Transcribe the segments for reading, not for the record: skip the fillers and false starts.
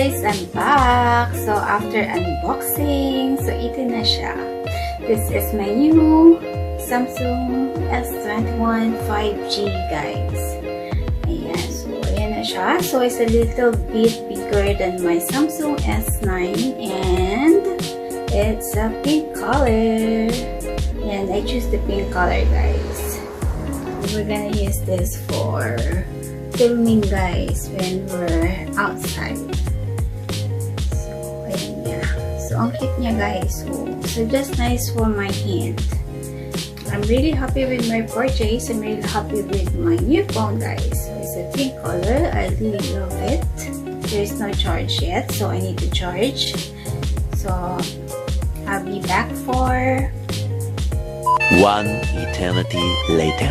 guys! I'm back! So, after unboxing, so ito na siya. This is my new Samsung S21 5G, guys. Ayan. So, ayan na siya. So, it's a little bit bigger than my Samsung S9 and it's a pink color. And I choose the pink color, guys. We're gonna use this for filming, guys, when we're outside. So, ayan niya. So, ang cute niya, guys. So just nice for my hand. I'm really happy with my purchase. I'm really happy with my new phone, guys. So, it's a pink color. I really love it. There is no charge yet, so I need to charge. So, I'll be back for 1 eternity later.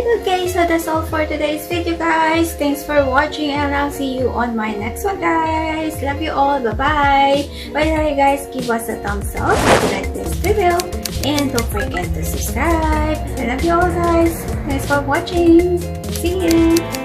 Okay, so that's all for today's video, guys. Thanks for watching, and I'll see you on my next one, guys. Love you all. Bye-bye. By the way, guys, give us a thumbs up if you like this video. And don't forget to subscribe. I love you all, guys. Thanks for watching. See you.